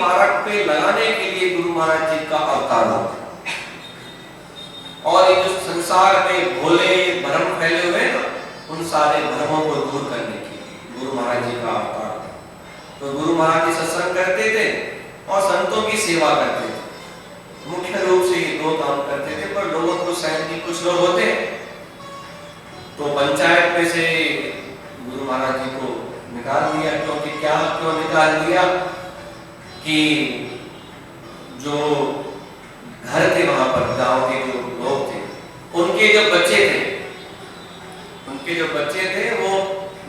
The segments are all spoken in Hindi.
मार्ग पे लगाने के लिए गुरु महाराज जी का अवतार हुआ। और ये जो संसार में भोले भ्रम फैले हुए हैं ना, उन सारे भ्रमों को दूर करने के लिए गुरु महाराज जी का अवतार। तो गुरु महाराज जी सत्संग करते थे और संतों की सेवा करते थे। मुख्य रूप से ये 2 काम करते थे, पर लोगों को सहन की कुछ लोग होते तो पंचायत में से गुरु महाराज जी को निकाल दिया। क्यों निकाल दिया कि जो घर थे वहां पर, गांव के जो लोग थे, उनके जो बच्चे थे वो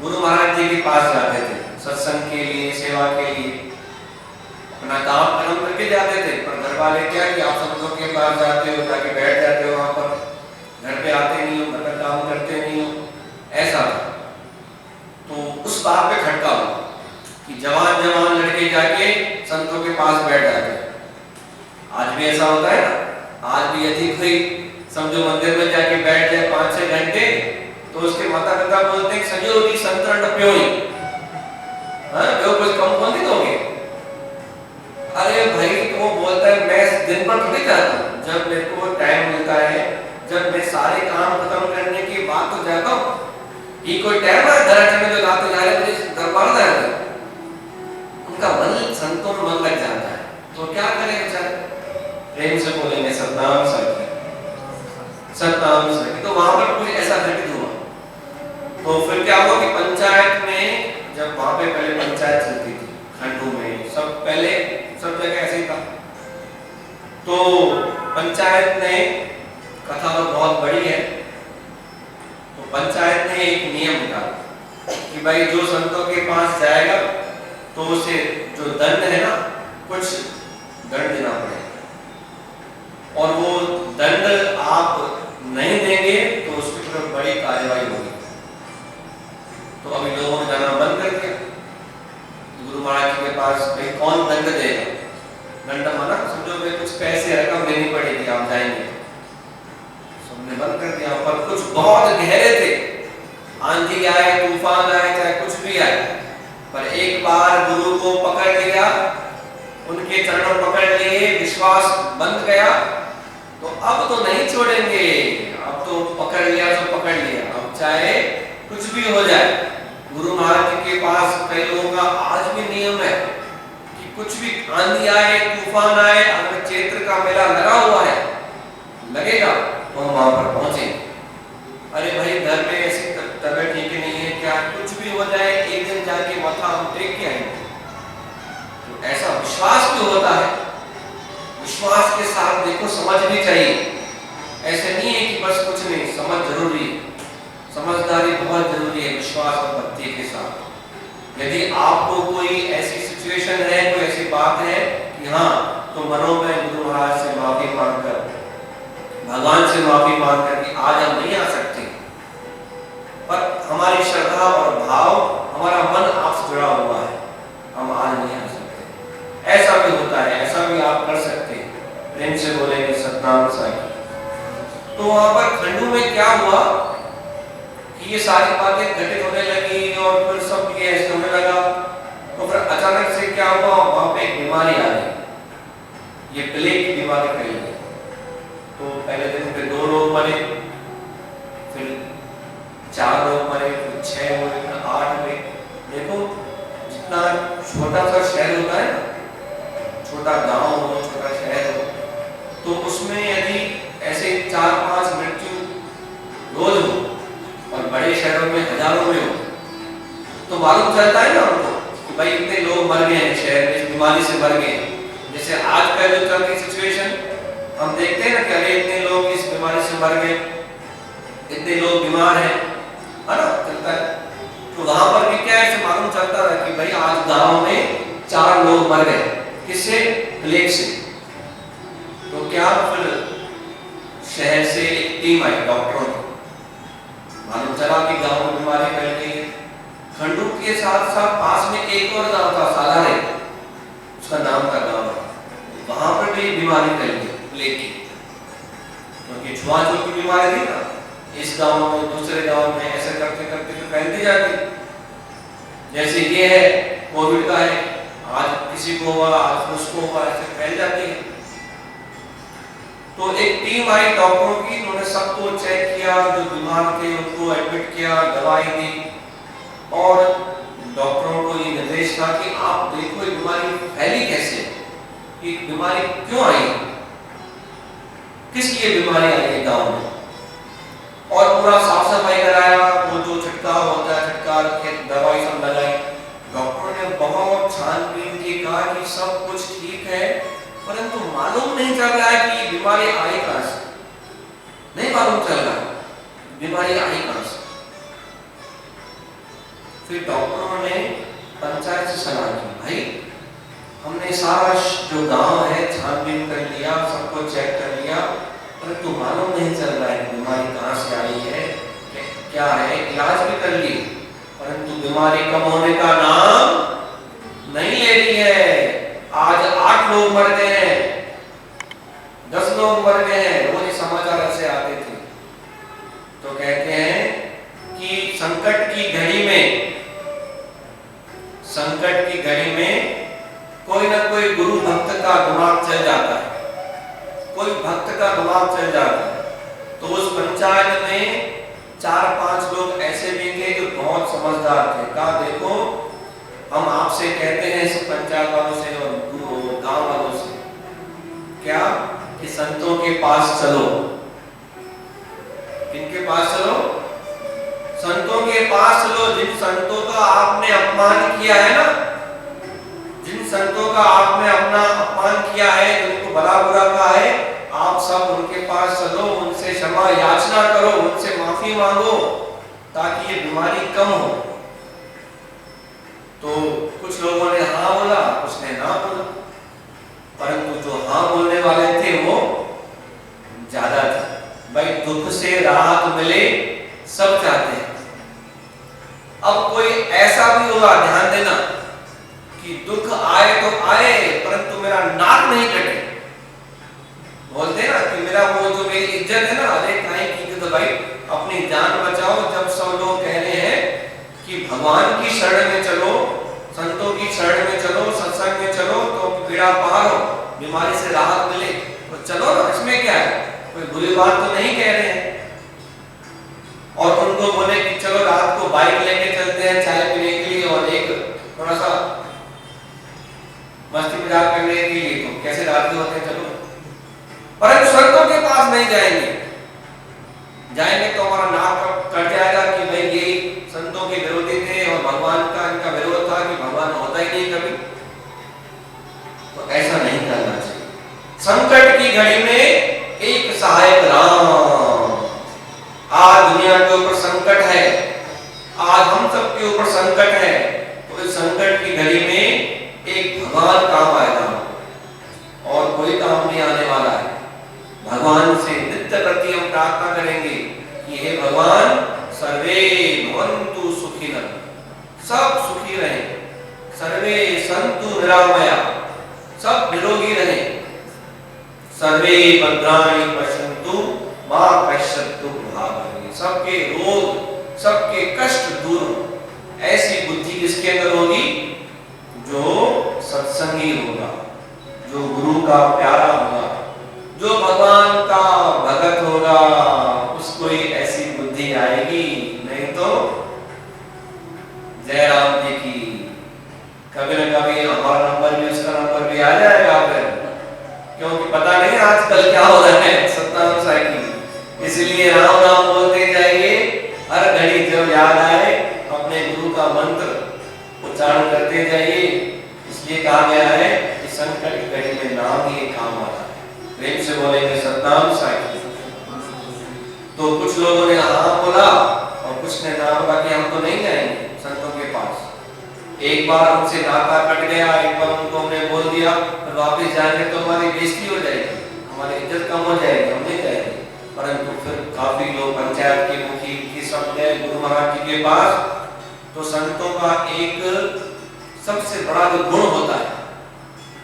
गुरु महाराज जी के पास जाते थे सत्संग के लिए, सेवा के लिए, अपना काम कर्म करके जाते थे। पर घर वाले क्या कि आप संतों के पास जाते हो, जाके बैठ जाते हो वहां पर, घर पे आते नहीं हो, घर का काम करते नहीं हो, ऐसा था। तो उस बात पे खटका हुआ कि जवान लड़के जाके संतों के पास बैठ जाते हैं। आज भी ऐसा होता है ना। आज भी यदि कोई समझो मंदिर में जाके बैठ जाए 5-6 घंटे, तो उसके माता पिता बोलते हैं सजो की संतरण टप्योई, जो कुछ कम कौन नहीं दोगे। अरे भाई, तो वो बोलता है मैं दिन भर थोड़ी जाता हूँ, जब मेरे को टाइम मिलता है, जब मैं सारे काम खत्म करने के बाद तो जाता हूँ। ये कोई टाइम है दरअसल में जो जाते जा रहे मुझे दरबार जाए, उनका मन संतों में मन लग जाता है। तो क्या करें बेचारे, प्रेम से बोलेंगे सतनाम सखी, सतनाम सखी। तो वहां पर कुछ ऐसा घटित हुआ। तो फिर क्या हुआ कि पंचायत में, जब वहां पे पहले पंचायत चलती थी खंडू में, सब जगह ऐसे ही था। तो पंचायत ने, कथा तो बहुत बड़ी है, तो पंचायत ने एक नियम निकाला कि भाई जो संतों के पास जाएगा तो उसे जो दंड है ना, कुछ दंड देना पड़ेगा, और वो दंड आप नहीं देंगे तो उसकी तरफ बड़ी कार्यवाही होगी। तो अभी लोगों ने जाना बंद कर दिया गुरु महाराज जी के पास। भाई कौन दंड देगा, दंड माना समझो भाई कुछ पैसे रकम देनी पड़ेगी, आप जाएंगे। सबने बंद कर दिया। पर कुछ बहुत गहरे थे, आंधी आए, तूफान आए, चाहे कुछ भी आए, पर एक बार गुरु को पकड़ लिया, उनके चरणों पकड़ लिए, विश्वास बंध गया, तो अब तो नहीं छोड़ेंगे। अब तो पकड़ लिया तो पकड़ लिया, अब चाहे कुछ भी हो जाए। गुरु महाराज जी के पास कई लोगों का आज भी नियम है कि कुछ भी आंधी आए, तूफान आए, अगर चैत्र का मेला लगा हुआ है, लगेगा तो हम वहां पर पहुंचे। अरे भाई घर में ऐसी तबीयत ठीक नहीं है क्या, कुछ भी हो जाए, एक दिन जाके माथा हम टेक के आएंगे। तो ऐसा विश्वास भी होता है। विश्वास के साथ देखो समझ भी चाहिए। ऐसे नहीं है कि बस कुछ नहीं, समझ जरूरी है, समझदारी बहुत जरूरी है विश्वास और भक्ति के साथ। यदि आपको कोई ऐसी सिचुएशन है, कोई ऐसी बात है कि हाँ, तो मनो में गुरु महाराज से माफी मांगकर, भगवान से माफी मांगकर कि आज हम नहीं आ सकते, पर हमारी श्रद्धा और भाव, हमारा मन आपसे जुड़ा हुआ है, हम आज नहीं आ सकते, ऐसा भी होता है। ऐसा भी आप कर सकते हैं। प्रेम से बोलेंगे सतनाम साई। तो वहां पर खंडू में क्या हुआ कि ये सारी बातें घटित होने लगी और फिर सब ये ऐसे होने लगा। तो फिर अचानक से क्या हुआ, वहां पे एक बीमारी आ गई, ये प्लेग की बीमारी फैल गई। तो पहले दिन पे 2 लोग मरे, फिर 4 लोग मरे, फिर 6 हुए, फिर 8 हुए। देखो जितना छोटा सा शहर होता है ना, छोटा गांव हो, छोटा शहर हो, तो उसमें यदि ऐसे 4-5 मृत्यु रोज हो, और बड़े शहरों में हजारों में हो, तो मालूम चलता है ना उनको कि भाई इतने लोग मर गए हैं शहर में, इस बीमारी से मर गए। जैसे आज का जो चल रही सिचुएशन हम देखते हैं ना कि अरे इतने लोग इस बीमारी से मर गए, इतने लोग बीमार हैं, है ना, चलता है। तो वहां पर भी क्या ऐसे मालूम चलता है कि भाई आज गांव में 4 लोग मर गए, किससे, प्लेग से। तो क्या फिर शहर से एक टीम आई डॉक्टरों की, मालूम चला कि गांव में बीमारी फैल गई है। खंडू के साथ साथ पास में एक और गांव था, सालारे, उसका नाम का गांव है, वहां पर भी बीमारी फैल गई प्लेग की, क्योंकि छुआछूत की बीमारी थी ना, इस गांव में दूसरे गांव में ऐसे करते करते तो फैलती जाती। जैसे ये है कोविड का है, आज किसी को हुआ, आज उसको हुआ, ऐसे फैल जाती है। तो एक टीम आई डॉक्टरों की, उन्होंने सबको चेक किया, जो बीमार थे उनको एडमिट किया, दवाई दी, और डॉक्टरों को ये निर्देश था कि आप देखो ये बीमारी फैली कैसे, ये बीमारी क्यों आई, किस लिए बीमारी आई है गांव में, और पूरा साफ सफाई कराया, वो जो छिड़काव होता है छिड़काव के दवाई सब लगाई। डॉक्टरों ने बहुत छानबीन की, कहा कि सब कुछ ठीक है, परंतु मालूम नहीं चल रहा है कि ये बीमारी आई कहां से, नहीं मालूम चल रहा है बीमारी आई कहां से। फिर डॉक्टरों ने पंचायत से सलाह की, भाई हमने सारा जो गांव है छानबीन कर लिया, सबको चेक कर लिया, परंतु मालूम नहीं चल रहा है बीमारी कहां से आई है, क्या है, इलाज भी कर ली, परंतु बीमारी कम होने का नाम नहीं ले रही है। आज 8 लोग मर गए हैं, 10 लोग मर गए हैं, रोज समाचार ऐसे आते थे। तो कहते हैं कि संकट की घड़ी में कोई ना कोई गुरु भक्त का दिमाग चल जाता है, कोई भक्त का दिमाग चल जाता है। तो उस पंचायत में 4-5 लोग ऐसे भी थे जो बहुत समझदार थे, कहा देखो हम आपसे कहते हैं सब पंचायत वालों से और गांव वालों से, क्या कि संतों के पास चलो। किनके पास चलो? संतों के पास चलो, जिन संतों का आपने अपमान किया है ना, जिन संतों का आपने अपना अपमान किया है, जिनको भला बुरा कहा है, आप सब उनके पास चलो, उनसे क्षमा याचना करो, उनसे माफी मांगो, ताकि ये बीमारी कम हो। तो कुछ लोगों ने हाँ बोला, कुछ ने ना बोला, परंतु जो हाँ बोलने वाले थे वो ज्यादा थे। भाई दुख से राहत मिले सब चाहते हैं। अब कोई ऐसा भी होगा, ध्यान देना, कि दुख आए तो आए परंतु मेरा नाक नहीं कटे। बोलते ना कि मेरा वो जो मेरी इज्जत है ना, अरे काहे की, तो भाई अपनी जान बचाओ। जब सब लोग कह रहे हैं कि भगवान की शरण में चलो, संतों की शरण में चलो, सत्संग में चलो, तो पीड़ा पार हो, बीमारी से राहत मिले, तो चलो ना, इसमें क्या है, कोई बुरी बात तो नहीं कह रहे हैं। और उनको बोले कि चलो रात को बाइक लेके चलते हैं चाय पीने के लिए और एक थोड़ा सा मस्ती मजाक करने के लिए, तो कैसे रात को होते हैं, चलो। परंतु संतों के पास नहीं जाएंगे तो हमारा नाक कट जाएगा कि भाई ये संतों के विरोधी थे और भगवान का इनका विरोध था कि भगवान होता ही नहीं कभी। तो ऐसा नहीं करना चाहिए। संकट की घड़ी में एक सहायक राम। आज दुनिया के ऊपर संकट है, आज हम सब के ऊपर संकट है, तो इस संकट की घड़ी में एक भगवान काम आएगा और कोई काम नहीं आने वाला है। भगवान से नित्य प्रति हम प्रार्थना करेंगे कि हे भगवान, सर्वे भवन्तु सुखिनः, सब सुखी रहे, सर्वे सन्तु निरामया, सब निरोगी रहे, सर्वे भद्राणि पश्यन्तु मा कश्चित् दुर्भाग्यः, सबके रोग सबके कष्ट दूर हो। ऐसी बुद्धि किसके अंदर होगी? जो सत्संगी होगा, जो गुरु का प्यारा होगा, जो भगवान का भगत होगा, उसको ही ऐसी बुद्धि आएगी। नहीं तो जय राम जी की, कभी न कभी हमारा नंबर भी उसका नंबर भी आ जाएगा फिर, क्योंकि पता नहीं आजकल क्या हो रहा है सत्नाम साई। इसलिए राम राम बोलते जाइए, हर घड़ी जब याद आए अपने गुरु का मंत्र उच्चारण करते जाइए। इसलिए कहा गया है कि संकट की घड़ी में नाम ही काम आता है। प्रेम से बोलेंगे सतनाम साई। तो कुछ लोगों ने हाँ बोला और कुछ ने ना बोला कि हम तो नहीं जाएंगे संतों के पास। एक बार हमसे नाता कट गया, एक बार उनको हमने बोल दिया, फिर वापस जाएंगे तो हमारी बेइज्जती हो जाएगी, हमारी इज्जत कम हो जाएगी, हम नहीं जाएंगे। परंतु फिर काफी लोग पंचायत के मुखी की सब गए गुरु महाराज जी के पास। तो संतों का एक सबसे बड़ा जो गुण होता है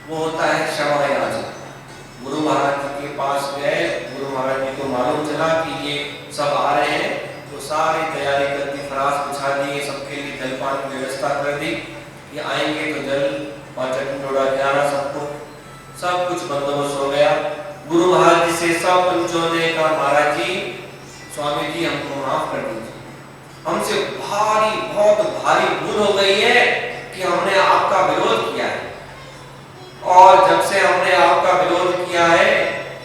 वो होता है क्षमा याचना। गुरु महाराज जी के पास गए, गुरु महाराज जी को मालूम चला कि ये सब आ रहे हैं, तो सारी तैयारी कर दी, फराश बिछा दी, सबके लिए जलपान की व्यवस्था कर दी। ये आएंगे तो जल और चटनी डोडा खिलाना सबको, सब कुछ बंदोबस्त हो गया। गुरु महाराज जी से सब पंचों ने कहा, महाराज जी, स्वामी जी हमको माफ कर दीजिए, हमसे बहुत भारी भूल हो गई है कि हमने आपका विरोध किया है, और जब से हमने आपका विरोध किया है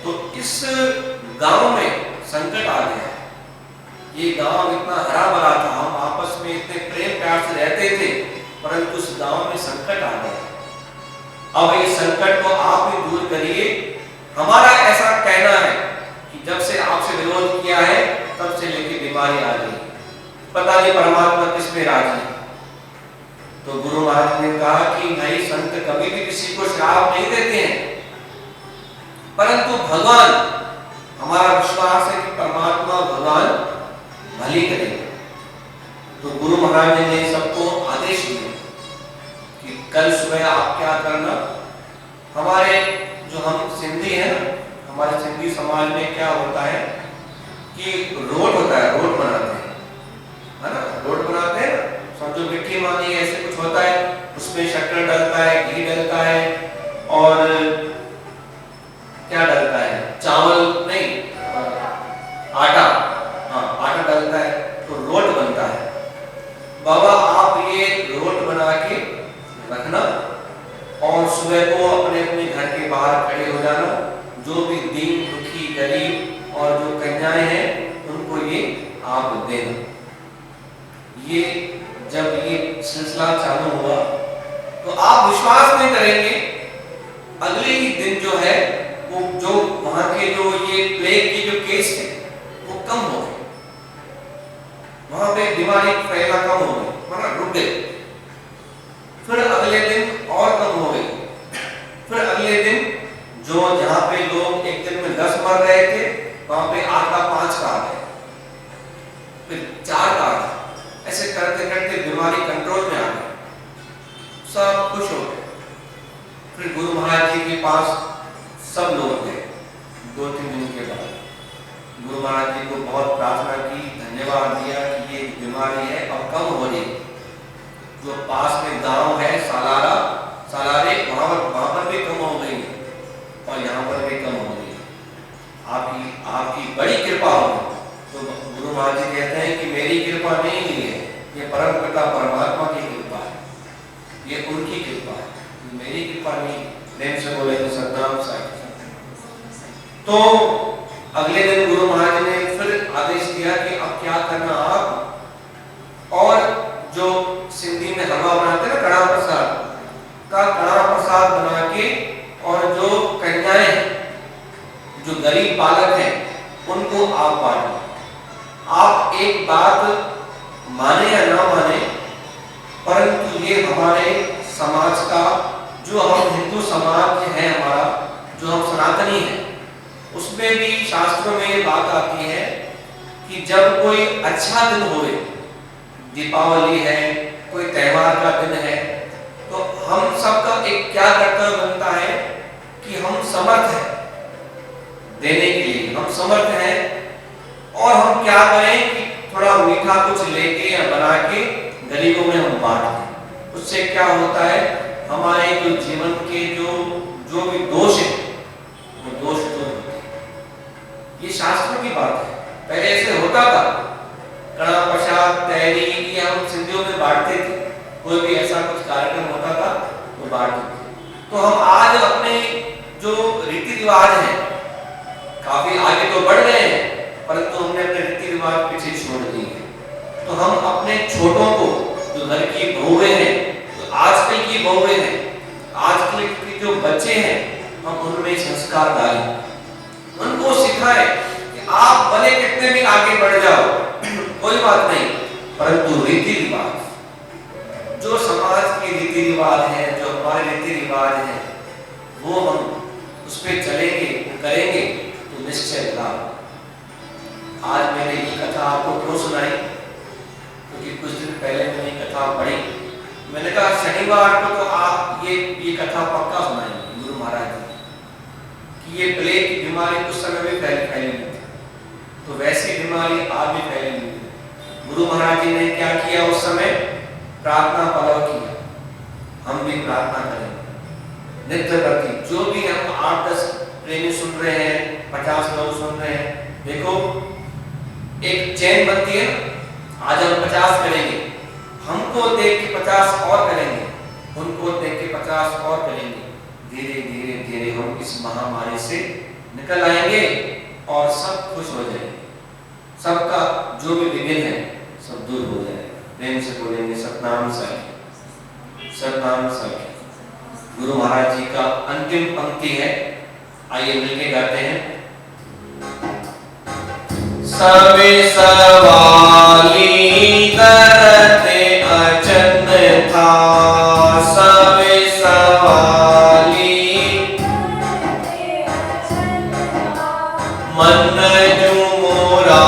तो इस गांव में संकट आ गया है। ये गांव इतना हरा भरा था, हम आपस में इतने प्रेम प्यार से रहते थे, परंतु उस गांव में संकट आ गया। अब इस संकट को आप ही दूर करिए। हमारा ऐसा कहना है कि जब से आपसे विरोध किया है तब से लेके बीमारी आ गई, पता नहीं परमात्मा किस में राजी है। तो गुरु महाराज ने कहा कि भाई, संत कभी भी किसी को श्राप नहीं देते हैं, परंतु भगवान, हमारा विश्वास है कि परमात्मा भगवान भली करेंगे। तो गुरु महाराज ने सबको आदेश दिया कि कल सुबह आप क्या करना, हमारे जो हम सिंधी हैं ना, हमारे सिंधी समाज में क्या होता है कि रोट होता है, रोट बनाते हैं, है ना, रोट बनाते हैं ना, समझो मिट्टी मानी ऐसे कुछ होता है, उसमें शक्कर डलता है, घी डलता है, और क्या डलता है, चावल नहीं, आटा, हाँ आटा डलता है, तो रोट बनता है। बाबा आप ये रोट बना के रखना, और सुबह को अपने अपने घर के बाहर खड़े हो जाना, जो भी दीन दुखी गरीब और जो कन्याएं हैं उनको ये आप देना। ये जब ये सिलसिला चालू हुआ तो आप विश्वास नहीं करेंगे, अगले ही दिन जो है वो जो वहां के जो ये प्लेग के जो केस थे वो कम हो गए, वहां पे बीमारी फैलना कम हो गई, मतलब रुक गई। फिर अगले दिन और कम हो गई, फिर अगले दिन जो जहां पे लोग एक दिन में 10 मर रहे थे वहां पे 8 का 5 का आ गए, फिर 4 का आ गए। ऐसे करते करते बीमारी कंट्रोल में आ गई, सब खुश हो गए। फिर गुरु महाराज जी के पास सब लोग गए। 2-3 दिन के बाद गुरु महाराज जी को बहुत प्रार्थना की, धन्यवाद दिया कि ये बीमारी है और कम हो रही। जो पास में गांव है सालारे, वहां पर भी कम हो गई और यहाँ पर भी कम हो गई। आपकी बड़ी कृपा होगी। तो गुरु महाराज जी कहते हैं कि मेरी कृपा नहीं है, ये परम पिता परमात्मा की कृपा है, ये उनकी कृपा है, मेरी कृपा नहीं। प्रेम से बोले तो सतनाम साहिब। तो अगले दिन गुरु महाराज ने फिर आदेश दिया कि अब क्या करना आप, और जो सिंधी में हलवा बनाते हैं ना, कड़ा प्रसाद का कड़ा प्रसाद बना के, और जो कन्याएं जो गरीब बालक हैं उनको आप बांटो। आप एक बात माने या ना माने, परंतु ये हमारे समाज का, जो हम हिंदू समाज है हमारा, जो हम सनातनी हैं, उसमें भी शास्त्रों में ये बात आती है कि जब कोई अच्छा दिन होए, दीपावली है, कोई त्योहार का दिन है, तो हम सबका एक क्या कर्तव्य बनता है कि हम समर्थ हैं देने के लिए, हम समर्थ हैं, और हम क्या करें कि थोड़ा मीठा कुछ लेके या बना के गरीबों में हम बांट दें। उससे क्या होता है, हमारे जो जीवन के जो भी दोष है वो दोष दूर होते हैं। ये शास्त्रों की बात है। पहले ऐसे होता था, कड़ा प्रसाद तैरी ये हम सिंधियों में बांटते थे, कोई भी ऐसा कुछ कार्यक्रम होता था तो बांटते थे। तो हम आज अपने जो रीति रिवाज है काफी आगे तो बढ़ गए हैं, परंतु हमने अपने रीति रिवाज पीछे छोड़ दिए हैं। तो हम अपने छोटों को, जो घर की बहुएं हैं, जो आजकल की बहुएं हैं, आजकल के जो बच्चे हैं, हम उनमें संस्कार डालें, उनको सिखाएं कि आप भले कितने भी आगे बढ़ जाओ कोई बात नहीं, परंतु रीति रिवाज, जो समाज के रीति रिवाज हैं, जो हमारे रीति रिवाज हैं, वो हम उस पर चलेंगे, करेंगे तो निश्चय लाभ। आज मैंने ये कथा आपको क्यों सुनाई, क्योंकि कुछ दिन पहले मैंने ये कथा पढ़ी। मैंने कहा शनिवार को तो आप ये कथा पक्का सुनाएंगे गुरु महाराज जी कि ये प्लेग की बीमारी उस समय भी फैली हुई थी, तो वैसी बीमारी आज भी फैली हुई है। गुरु महाराज जी ने क्या किया उस समय, प्रार्थना पड़ाव किया। हम भी प्रार्थना करें। नित्य प्रति जो भी हम 8-10 प्रेमी सुन रहे हैं, 50 लोग सुन रहे हैं, देखो एक चेन बनती है। आज हम 50 करेंगे, हमको देख के 50 और करेंगे, उनको देख के 50 और करेंगे। धीरे धीरे धीरे हम इस महामारी से निकल आएंगे और सब खुश हो जाएंगे। सबका जो भी विघ्न है सब दूर हो जाएगा। प्रेम से बोलेंगे सतनाम साखी, सतनाम साखी। गुरु महाराज जी का अंतिम पंक्ति है, आइए मिलके गाते हैं। सवे सवाली करते अचन था, सवे सवाली मन जो मोरा